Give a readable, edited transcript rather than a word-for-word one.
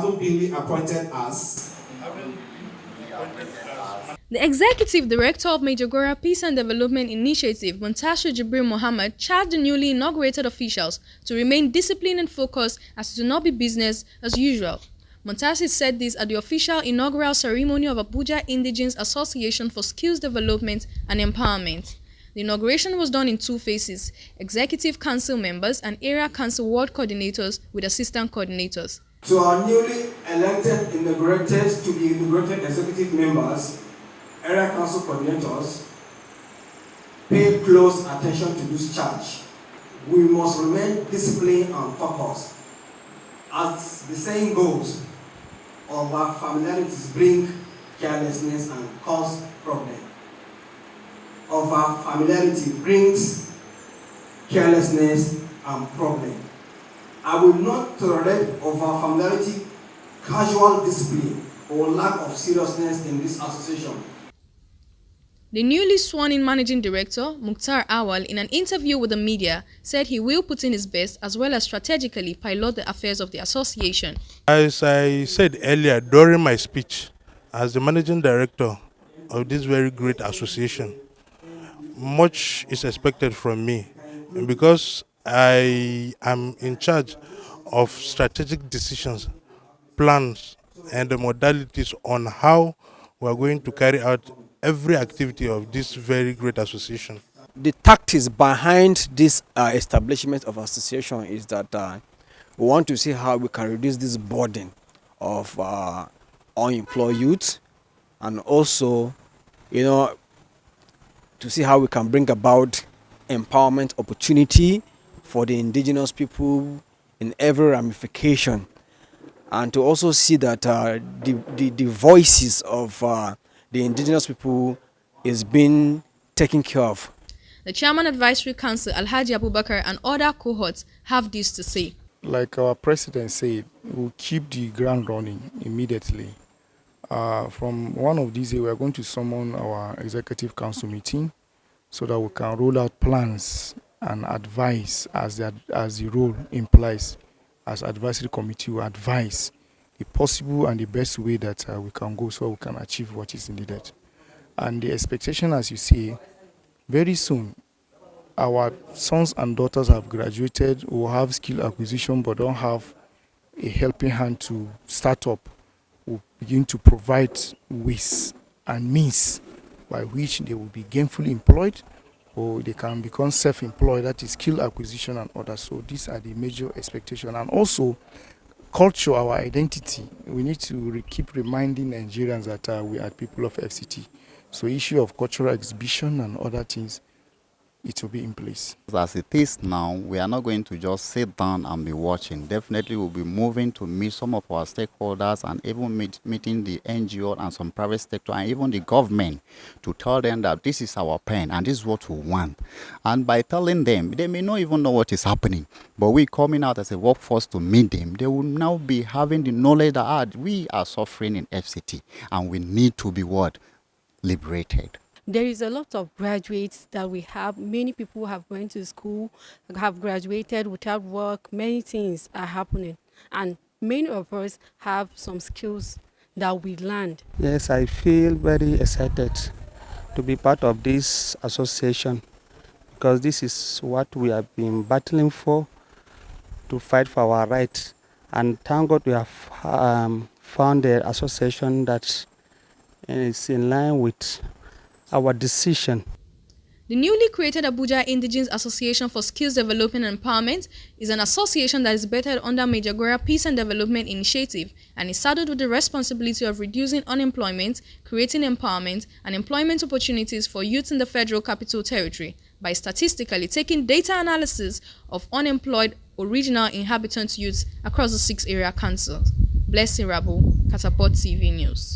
hasn't been appointed as. The Executive Director of Majorgora Peace and Development Initiative, Montasho Jibril Mohammed, charged the newly inaugurated officials to remain disciplined and focused as to not be business as usual. Montasho said this at the official inaugural ceremony of Abuja Indigenes Association for Skills Development and Empowerment. The inauguration was done in two phases: Executive Council members and Area Council Ward coordinators with assistant coordinators. To our newly elected, to be inaugurated executive members, Area Council coordinators, pay close attention to this charge. We must remain disciplined and focused. As the saying goes, our familiarities bring carelessness and cause problems. Our familiarity brings carelessness and problem. I will not tolerate over familiarity, casual discipline, or lack of seriousness in this association. The newly sworn-in Managing Director, Mukhtar Awal, in an interview with the media, said he will put in his best as well as strategically pilot the affairs of the association. As I said earlier during my speech, as the Managing Director of this very great association, much is expected from me because I am in charge of strategic decisions, plans, and the modalities on how we are going to carry out every activity of this very great association. The tactics behind this establishment of association is that we want to see how we can reduce this burden of unemployed youth, and also, to see how we can bring about empowerment opportunity for the indigenous people in every ramification, and to also see that the voices of the indigenous people is being taken care of. The Chairman Advisory Council, Alhaji Abubakar, and other cohorts have this to say. Like our president said, we'll keep the ground running immediately. From one of these days, we are going to summon our executive council meeting so that we can roll out plans and advise, as the role implies, as advisory committee will advise the possible and the best way that we can go so we can achieve what is needed. And the expectation, as you see, very soon, our sons and daughters have graduated, will have skill acquisition, but don't have a helping hand to start up. Will begin to provide ways and means by which they will be gainfully employed, or they can become self-employed, that is skill acquisition and others. So these are the major expectations. And also, culture, our identity. We need to keep reminding Nigerians that we are people of FCT. So issue of cultural exhibition and other things, it will be in place. As it is now, we are not going to just sit down and be watching. Definitely we'll be moving to meet some of our stakeholders and even meeting the NGO and some private sector and even the government to tell them that this is our pen and this is what we want. And by telling them, they may not even know what is happening. But we coming out as a workforce to meet them, they will now be having the knowledge that we are suffering in FCT and we need to be what? Liberated. There is a lot of graduates that we have. Many people have gone to school, have graduated without work. Many things are happening. And many of us have some skills that we learned. Yes, I feel very excited to be part of this association because this is what we have been battling for, to fight for our rights. And thank God we have found an association that is in line with our decision. The newly created Abuja Indigenes Association for Skills Development and Empowerment is an association that is bettered under Majorgora Peace and Development Initiative and is saddled with the responsibility of reducing unemployment, creating empowerment and employment opportunities for youth in the Federal Capital Territory by statistically taking data analysis of unemployed original inhabitant youths across the 6 area councils. Blessing Rabu, Catapult TV News.